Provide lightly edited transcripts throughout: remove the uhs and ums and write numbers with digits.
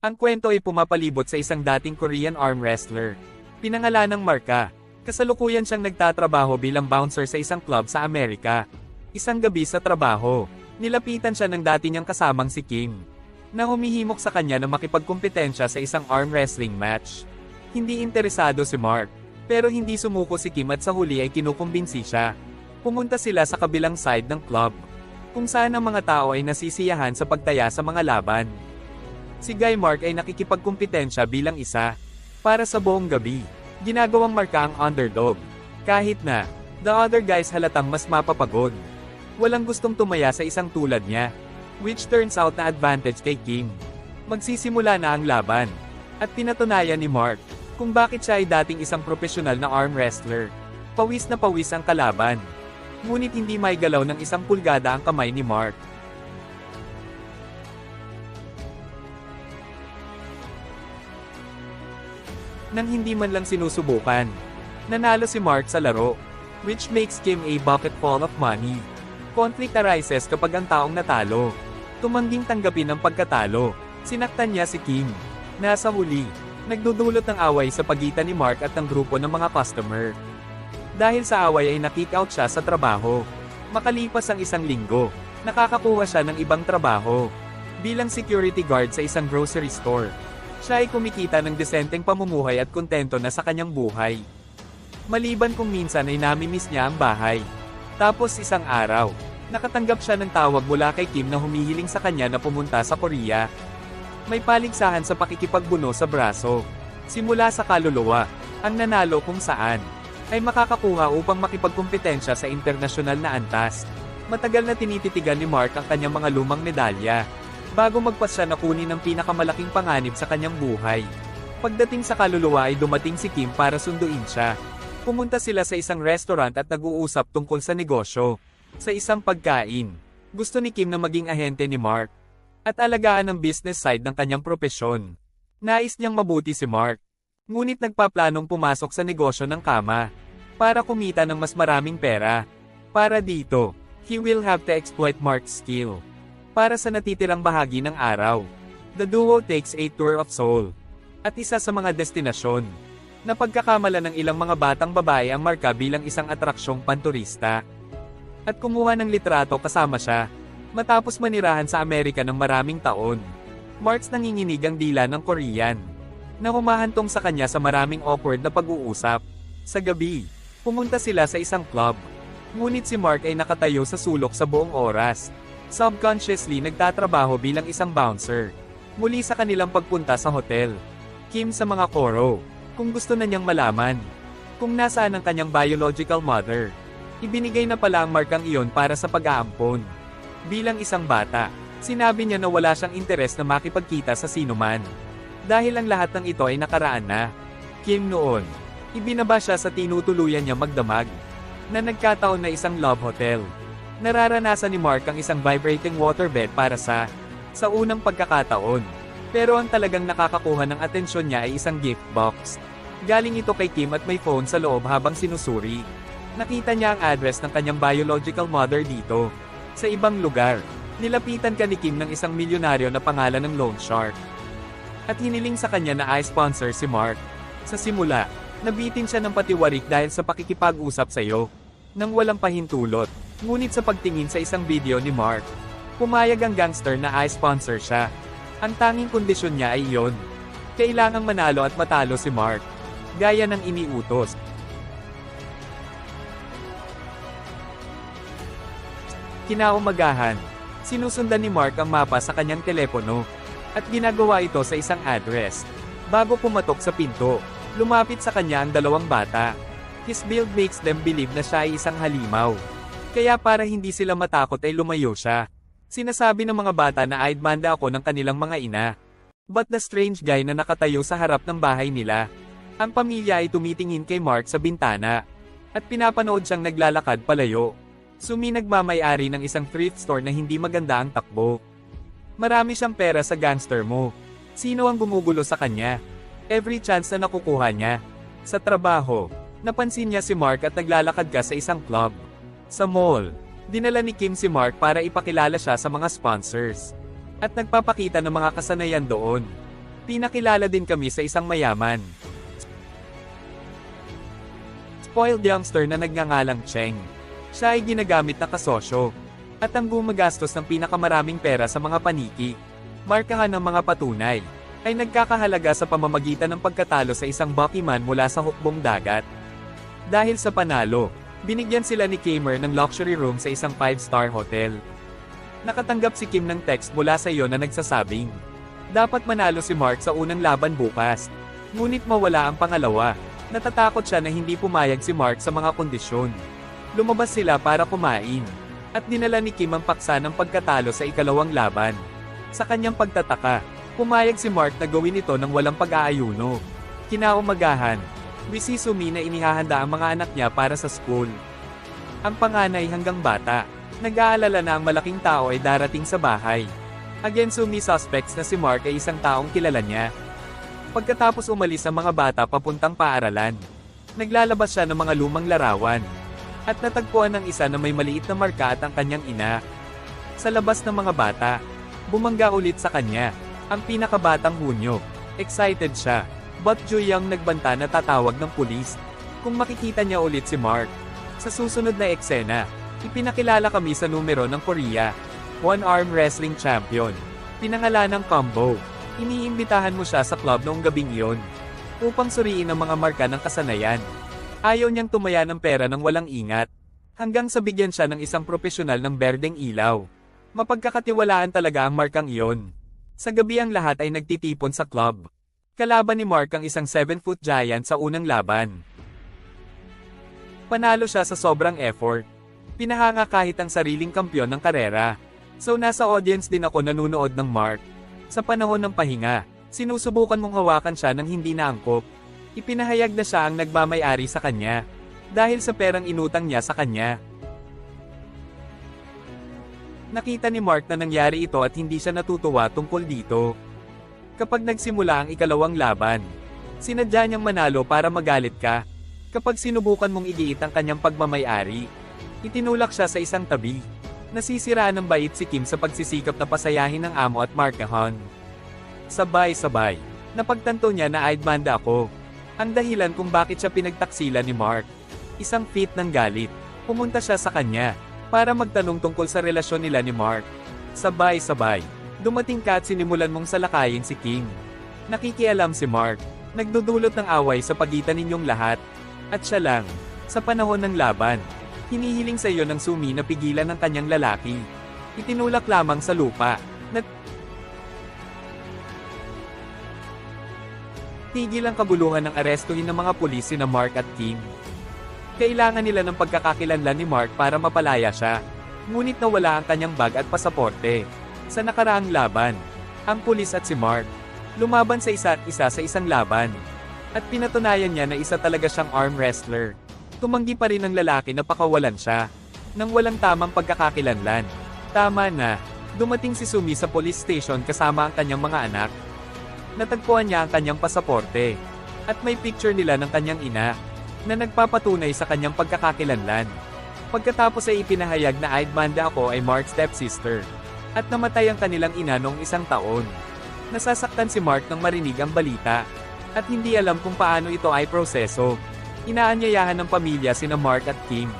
Ang kwento ay pumapalibot sa isang dating Korean arm wrestler. Pinangalanang Marka. Kasalukuyan siyang nagtatrabaho bilang bouncer sa isang club sa Amerika. Isang gabi sa trabaho, nilapitan siya ng dati niyang kasamang si Kim, na humihimok sa kanya na makipagkumpetensya sa isang arm wrestling match. Hindi interesado si Mark, pero hindi sumuko si Kim at sa huli ay kinukumbinsi siya. Pumunta sila sa kabilang side ng club, kung saan ang mga tao ay nasisiyahan sa pagtaya sa mga laban. Si Guy Mark ay nakikipagkumpetensya bilang isa. Para sa buong gabi, ginagawang Marka ang underdog. Kahit na, the other guys halatang mas mapapagod. Walang gustong tumaya sa isang tulad niya, which turns out na advantage kay Kim. Magsisimula na ang laban, at pinatunayan ni Mark kung bakit siya ay dating isang profesional na arm wrestler. Pawis na pawis ang kalaban. Ngunit hindi may galaw ng 1 pulgada ang kamay ni Mark. Nang hindi man lang sinusubukan, nanalo si Mark sa laro, which makes Kim a bucket full of money. Conflict arises kapag ang taong natalo tumangging tanggapin ang pagkatalo. Sinaktan niya si Kim. Nasa huli, nagdudulot ng away sa pagitan ni Mark at ng grupo ng mga customer. Dahil sa away ay na-kick out siya sa trabaho. Makalipas ang 1 linggo, nakakakuha siya ng ibang trabaho bilang security guard sa isang grocery store. Siya ay kumikita ng desenteng pamumuhay at kontento na sa kanyang buhay. Maliban kung minsan ay namimiss niya ang bahay. Tapos isang araw, nakatanggap siya ng tawag mula kay Kim na humihiling sa kanya na pumunta sa Korea. May paligsahan sa pakikipagbuno sa braso. Simula sa kaluluwa, ang nanalo kung saan ay makakakuha upang makipagkumpetensya sa internasyonal na antas. Matagal na tinititigan ni Mark ang kanyang mga lumang medalya bago magpasya na kunin ang pinakamalaking panganib sa kanyang buhay. Pagdating sa kaluluwa ay dumating si Kim para sunduin siya. Pumunta sila sa isang restaurant at nag-uusap tungkol sa negosyo. Sa isang pagkain, gusto ni Kim na maging ahente ni Mark at alagaan ang business side ng kanyang propesyon. Nais niyang mabuti si Mark, ngunit nagpaplanong pumasok sa negosyo ng kama para kumita ng mas maraming pera. Para dito, he will have to exploit Mark's skill. Para sa natitirang bahagi ng araw, the duo takes a tour of Seoul. At isa sa mga destinasyon, napagkakamala ng ilang mga batang babae ang Marka bilang isang atraksyong panturista. At kumuha ng litrato kasama siya, matapos manirahan sa Amerika ng maraming taon. Mark's nanginginig ang dila ng Korean, na humahantong sa kanya sa maraming awkward na pag-uusap. Sa gabi, pumunta sila sa isang club. Ngunit si Mark ay nakatayo sa sulok sa buong oras. Subconsciously nagtatrabaho bilang isang bouncer. Muli sa kanilang pagpunta sa hotel, Kim sa mga koro, kung gusto na niyang malaman kung nasaan ang kanyang biological mother. Ibinigay na pala ang markang iyon para sa pag-aampon. Bilang isang bata, sinabi niya na wala siyang interes na makipagkita sa sinuman. Dahil ang lahat ng ito ay nakaraan na. Kim noon, ibinaba siya sa tinutuluyan niya magdamag, na nagkataon na isang love hotel. Nararanasan ni Mark ang isang vibrating waterbed para sa unang pagkakataon. Pero ang talagang nakakakuha ng atensyon niya ay isang gift box. Galing ito kay Kim at may phone sa loob habang sinusuri. Nakita niya ang address ng kanyang biological mother dito. Sa ibang lugar, nilapitan ka ni Kim ng isang milyonaryo na pangalan ng Loan Shark. At hiniling sa kanya na i-sponsor si Mark. Sa simula, nabitin siya ng patiwarik dahil sa pakikipag-usap sa iyo, nang walang pahintulot. Ngunit sa pagtingin sa isang video ni Mark, pumayag ang gangster na i-sponsor siya. Ang tanging kondisyon niya ay iyon. Kailangang manalo at matalo si Mark, gaya ng iniutos. Kinaumagahan, sinusundan ni Mark ang mapa sa kanyang telepono, at ginagawa ito sa isang address. Bago pumatok sa pinto, lumapit sa kanya ang 2 bata. His build makes them believe na siya ay isang halimaw. Kaya para hindi sila matakot ay lumayo siya. Sinasabi ng mga bata na idmanda ako ng kanilang mga ina. But the strange guy na nakatayo sa harap ng bahay nila. Ang pamilya ay tumitingin kay Mark sa bintana. At pinapanood siyang naglalakad palayo. Nagmamay-ari ng isang thrift store na hindi maganda ang takbo. Marami siyang pera sa gangster mo. Sino ang gumugulo sa kanya? Every chance na nakukuha niya. Sa trabaho, napansin niya si Mark at naglalakad ka sa isang club. Sa mall, dinala ni Kim si Mark para ipakilala siya sa mga sponsors. At nagpapakita ng mga kasanayan doon. Pinakilala din kami sa isang mayaman, spoiled youngster na nagngangalang Cheng. Siya ay ginagamit na kasosyo, at ang gumagastos ng pinakamaraming pera sa mga paniki. Markahan ng mga patunay, ay nagkakahalaga sa pamamagitan ng pagkatalo sa isang buckyman mula sa hukbong dagat. Dahil sa panalo, binigyan sila ni Kamer ng luxury room sa isang 5-star hotel. Nakatanggap si Kim ng text mula sa iyo na nagsasabing, dapat manalo si Mark sa unang laban bukas. Ngunit mawala ang pangalawa. Natatakot siya na hindi pumayag si Mark sa mga kondisyon. Lumabas sila para kumain, at dinala ni Kim ang paksa ng pagkatalo sa ikalawang laban. Sa kanyang pagtataka, pumayag si Mark na gawin ito ng walang pag-aayuno. Kinaumagahan, si Sumi na inihahanda ang mga anak niya para sa school. Ang panganay hanggang bata, nag-aalala na ang malaking tao ay darating sa bahay. Again, Sumi suspects na si Mark ay isang taong kilala niya. Pagkatapos umalis ang mga bata papuntang paaralan, naglalabas siya ng mga lumang larawan, at natagpuan ng isa na may maliit na marka at ang kanyang ina. Sa labas ng mga bata, bumangga ulit sa kanya, ang pinakabatang Hunyo. Excited siya, but Joyoung nagbanta na tatawag ng pulis, kung makikita niya ulit si Mark. Sa susunod na eksena, ipinakilala kami sa numero ng Korea, one-arm wrestling champion, pinangalan ng Combo. Iniimbitahan mo siya sa club noong gabing iyon, upang suriin ang mga marka ng kasanayan. Ayaw niyang tumaya ng pera ng walang ingat, hanggang sa bigyan siya ng isang profesional ng berdeng ilaw. Mapagkakatiwalaan talaga ang markang iyon. Sa gabi ang lahat ay nagtitipon sa club. Kalaban ni Mark ang isang 7-foot giant sa unang laban. Panalo siya sa sobrang effort. Pinahanga kahit ang sariling kampyon ng karera. So nasa audience din ako nanunood ng Mark. Sa panahon ng pahinga, sinusubukan mong hawakan siya ng hindi naangkop. Ipinahayag na siya ang nagmamay-ari sa kanya, dahil sa perang inutang niya sa kanya. Nakita ni Mark na nangyari ito at hindi siya natutuwa tungkol dito. Kapag nagsimula ang ikalawang laban, sinadya niyang manalo para magalit ka. Kapag sinubukan mong igiit ang kanyang pagmamay-ari, itinulak siya sa isang tabi. Nasisiraan ng bait si Kim sa pagsisikap na pasayahin ng amo at markahan. Sabay-sabay, napagtanto niya na aidmanda ako. Ang dahilan kung bakit siya pinagtaksila ni Mark. Isang fit ng galit. Pumunta siya sa kanya, para magtanong tungkol sa relasyon nila ni Mark. Sabay-sabay, dumating ka at sinimulan mong salakayin si Kim. Nakikialam si Mark, nagdudulot ng away sa pagitan ninyong lahat. At siya lang, sa panahon ng laban, hinihiling sa iyo ng Sumi na pigilan ng kanyang lalaki. Itinulak lamang sa lupa. Tigil ang kabuluhan ng arestuhin ng mga pulis sina Mark at Kim. Kailangan nila ng pagkakakilanlan ni Mark para mapalaya siya. Ngunit nawala ang kanyang bag at pasaporte. Sa nakaraang laban, ang pulis at si Mark lumaban sa isa't isa sa isang laban. At pinatunayan niya na isa talaga siyang arm wrestler. Tumanggi pa rin ang lalaki na pakawalan siya, nang walang tamang pagkakakilanlan. Tama na, dumating si Sumi sa police station kasama ang kanyang mga anak. Natagpuan niya ang kanyang pasaporte, at may picture nila ng kanyang ina, na nagpapatunay sa kanyang pagkakakilanlan. Pagkatapos ay ipinahayag na aidmanda ako ay Mark's stepsister, at namatay ang kanilang ina noong 1 taon. Nasasaktan si Mark nang marinig ang balita, at hindi alam kung paano ito ay proseso. Inaanyayahan ng pamilya sina Mark at Kim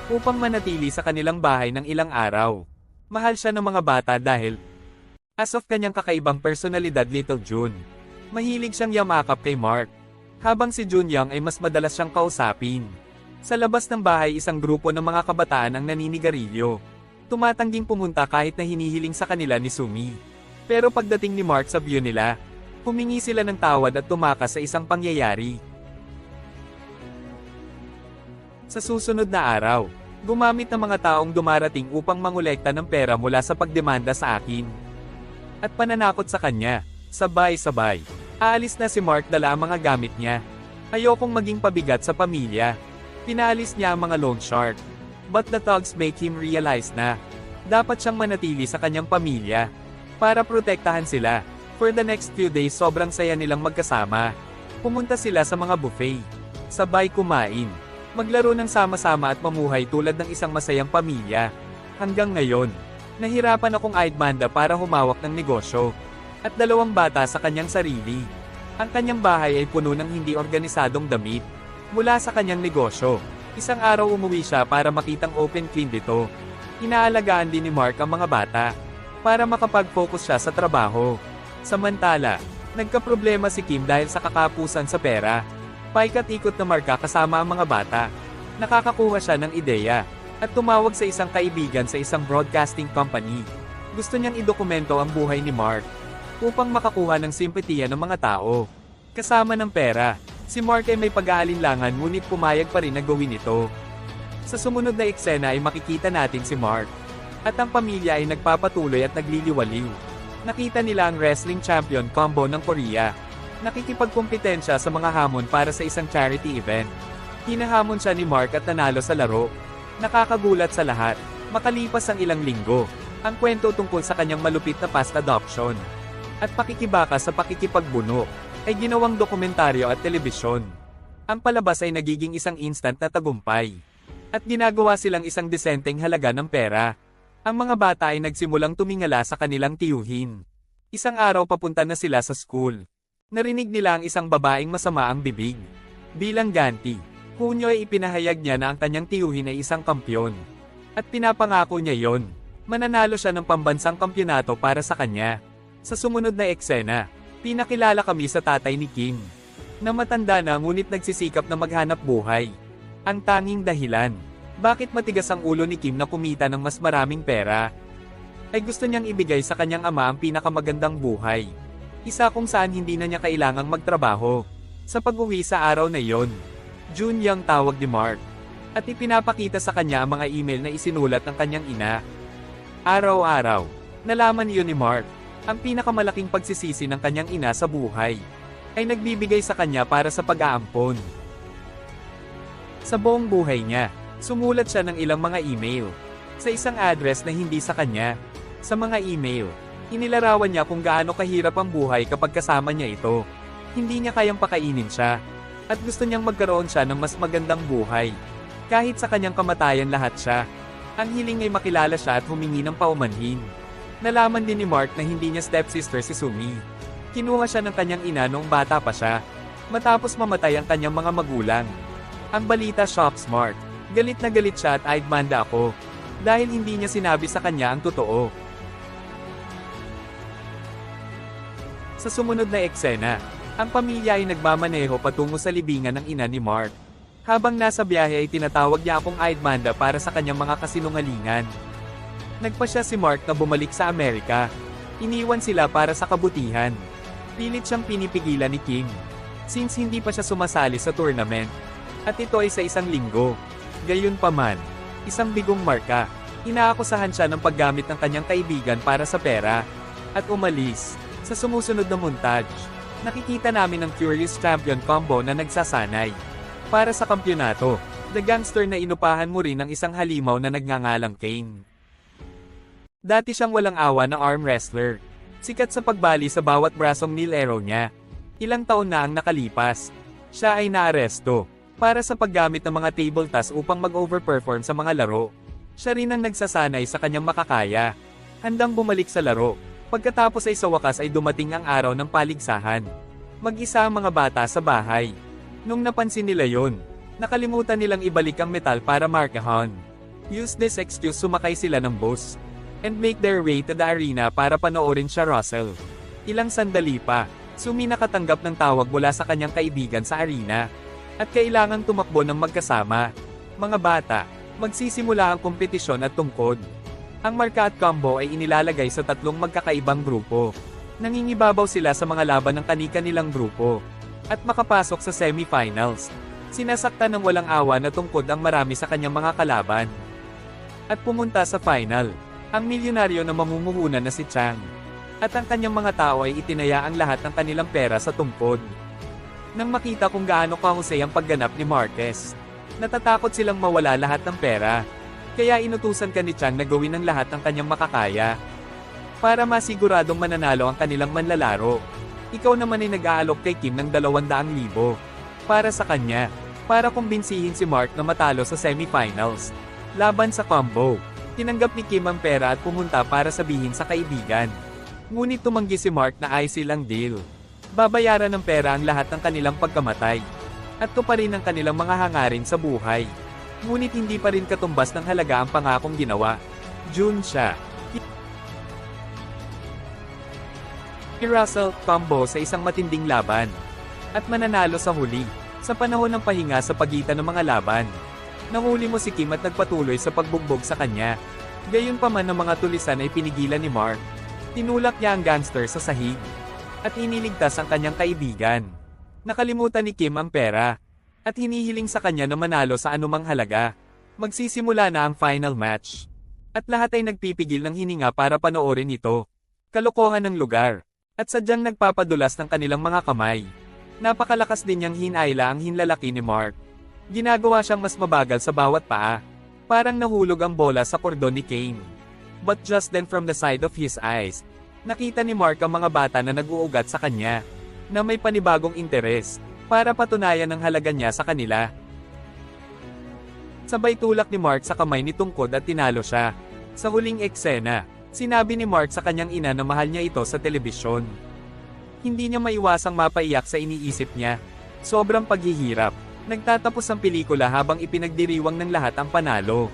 upang manatili sa kanilang bahay ng ilang araw. Mahal siya ng mga bata dahil, as of kanyang kakaibang personalidad Little June, mahilig siyang yamakap kay Mark, habang si Junyoung ay mas madalas siyang kausapin. Sa labas ng bahay isang grupo ng mga kabataan ang naninigarilyo. Tumatangging pumunta kahit na hinihiling sa kanila ni Sumi. Pero pagdating ni Mark sa view nila, humingi sila ng tawad at tumakas sa isang pangyayari. Sa susunod na araw, gumamit ng mga taong dumarating upang mangolekta ng pera mula sa pagdemanda sa akin. At pananakot sa kanya, sabay-sabay. Aalis na si Mark dala ang mga gamit niya. Ayokong maging pabigat sa pamilya. Pinaalis niya ang mga loan shark. But the thugs make him realize na dapat siyang manatili sa kanyang pamilya para protektahan sila. For the next few days sobrang saya nilang magkasama. Pumunta sila sa mga buffet. Sabay kumain. Maglaro ng sama-sama at mamuhay tulad ng isang masayang pamilya. Hanggang ngayon, nahirapan akong aidmanda para humawak ng negosyo. at 2 bata sa kanyang sarili. Ang kanyang bahay ay puno ng hindi organisadong damit. Mula sa kanyang negosyo, isang araw umuwi siya para makitang open clean dito. Inaalagaan din ni Mark ang mga bata para makapag-focus siya sa trabaho. Samantala, nagkaproblema si Kim dahil sa kakapusan sa pera. Paikat-ikot na Mark kasama ang mga bata. Nakakakuha siya ng ideya at tumawag sa isang kaibigan sa isang broadcasting company. Gusto niyang idokumento ang buhay ni Mark upang makakuha ng simpatiya ng mga tao. Kasama ng pera, si Mark ay may pag-aalinlangan ngunit pumayag pa rin na gawin ito. Sa sumunod na eksena ay makikita natin si Mark at ang pamilya ay nagpapatuloy at nagliliwaliw. Nakita nila ang wrestling champion combo ng Korea. Nakikipagkumpetensya sa mga hamon para sa isang charity event. Hinahamon siya ni Mark at nanalo sa laro. Nakakagulat sa lahat. Makalipas ang ilang linggo, ang kwento tungkol sa kanyang malupit na past adoption at pakikibaka sa pakikipagbuno ay ginawang dokumentaryo at telebisyon. Ang palabas ay nagiging isang instant na tagumpay at ginagawa silang isang desenteng halaga ng pera. Ang mga bata ay nagsimulang tumingala sa kanilang tiyuhin. Isang araw papunta na sila sa school. Narinig nila ang isang babaeng masama ang bibig. Bilang ganti, Hunyo ay ipinahayag niya na ang kanyang tiyuhin ay isang kampyon. At pinapangako niya yon. Mananalo siya ng pambansang kampyonato para sa kanya. Sa sumunod na eksena, pinakilala kami sa tatay ni Kim. Na matanda na ngunit nagsisikap na maghanap buhay. Ang tanging dahilan, bakit matigas ang ulo ni Kim na kumita ng mas maraming pera, ay gusto niyang ibigay sa kanyang ama ang pinakamagandang buhay. Isa kung saan hindi na niya kailangang magtrabaho. Sa pag-uwi sa araw na yon, June Young tawag ni Mark at ipinapakita sa kanya ang mga email na isinulat ng kanyang ina. Araw-araw, nalaman niyo ni Mark, ang pinakamalaking pagsisisi ng kanyang ina sa buhay ay nagbibigay sa kanya para sa pag-aampon. Sa buong buhay niya, sumulat siya ng ilang mga email sa isang address na hindi sa kanya. Sa mga email, inilarawan niya kung gaano kahirap ang buhay kapag kasama niya ito. Hindi niya kayang pakainin siya at gusto niyang magkaroon siya ng mas magandang buhay. Kahit sa kanyang kamatayan lahat siya. Ang hiling ay makilala siya at humingi ng paumanhin. Nalaman din ni Mark na hindi niya stepsister si Sumi. Kinuha siya ng kanyang ina noong bata pa siya, matapos mamatay ang kanyang mga magulang. Ang balita shocks Mark. Galit na galit siya at aidmanda ako dahil hindi niya sinabi sa kanya ang totoo. Sa sumunod na eksena, ang pamilya ay nagmamaneho patungo sa libingan ng ina ni Mark. Habang nasa biyahe ay tinatawag niya akong aidmanda para sa kanyang mga kasinungalingan. Nagpasya si Mark na bumalik sa Amerika. Iniwan sila para sa kabutihan. Pilit siyang pinipigilan ni Kim, since hindi pa siya sumasali sa tournament. At ito ay sa isang linggo. Gayunpaman, isang bigong Marka, inaakusahan siya ng paggamit ng kanyang kaibigan para sa pera, at umalis. Sa sumusunod na montage, nakikita namin ang Curious Champion combo na nagsasanay para sa kampyonato. The gangster na inupahan mo rin ng isang halimaw na nagngangalang Kane. Dati siyang walang awa na arm wrestler. Sikat sa pagbali sa bawat brasong nilero niya. Ilang taon na ang nakalipas. Siya ay naaresto para sa paggamit ng mga table toss upang mag-overperform sa mga laro. Siya rin ang nagsasanay sa kanyang makakaya. Handang bumalik sa laro. Pagkatapos ay sa wakas ay dumating ang araw ng paligsahan. Mag-isa ang mga bata sa bahay. Nung napansin nila yon, nakalimutan nilang ibalik ang metal para markahan. Use this excuse sumakay sila ng bus and make their way to the arena para panoorin siya Russell. Ilang sandali pa, Sumi nakatanggap ng tawag mula sa kanyang kaibigan sa arena at kailangang tumakbo ng magkasama. Mga bata, magsisimula ang kompetisyon at tungkod. Ang marka at combo ay inilalagay sa 3 magkakaibang grupo. Nangingibabaw sila sa mga laban ng kani-kanilang grupo at makapasok sa semifinals. Sinasaktan ng walang awa na tungkod ang marami sa kanyang mga kalaban. At pumunta sa final, ang milyonaryo na mamumuhunan na si Chang. At ang kanyang mga tao ay itinaya ang lahat ng kanilang pera sa tungkod. Nang makita kung gaano kahusay ang pagganap ni Marquez, natatakot silang mawala lahat ng pera. Kaya inutusan ka ni Chang na gawin ang lahat ng kanyang makakaya para masiguradong mananalo ang kanilang manlalaro. Ikaw naman ay nag-aalok kay Kim ng 200,000 para sa kanya, para kumbinsihin si Mark na matalo sa semifinals. Laban sa combo, tinanggap ni Kim ang pera at pumunta para sabihin sa kaibigan. Ngunit tumanggi si Mark na ayos silang deal. Babayaran ng pera ang lahat ng kanilang pagkamatay. At to pa rin ang kanilang mga hangarin sa buhay. Ngunit hindi pa rin katumbas ng halaga ang pangakong ginawa. June siya. Si Russell, combo sa isang matinding laban. At mananalo sa huli. Sa panahon ng pahinga sa pagitan ng mga laban. Nahuli mo si Kim at nagpatuloy sa pagbugbog sa kanya. Gayunpaman ng mga tulisan ay pinigilan ni Mark. Tinulak niya ang gangster sa sahig. At iniligtas ang kanyang kaibigan. Nakalimutan ni Kim ang pera. At hinihiling sa kanya na manalo sa anumang halaga. Magsisimula na ang final match. At lahat ay nagpipigil ng hininga para panoorin ito. Kalokohan ng lugar. At sadyang nagpapadulas ng kanilang mga kamay. Napakalakas din niyang hinayla ang hinlalaki ni Mark. Ginagawa siyang mas mabagal sa bawat paa. Parang nahulog ang bola sa kordon ni Kane. But just then from the side of his eyes, nakita ni Mark ang mga bata na nag-uugat sa kanya, na may panibagong interes, para patunayan ang halaga niya sa kanila. Sabay tulak ni Mark sa kamay ni Tungkod at tinalo siya. Sa huling eksena, sinabi ni Mark sa kanyang ina na mahal niya ito sa telebisyon. Hindi niya maiwasang mapaiyak sa iniisip niya. Sobrang paghihirap. Nagtatapos ang pelikula habang ipinagdiriwang ng lahat ang panalo.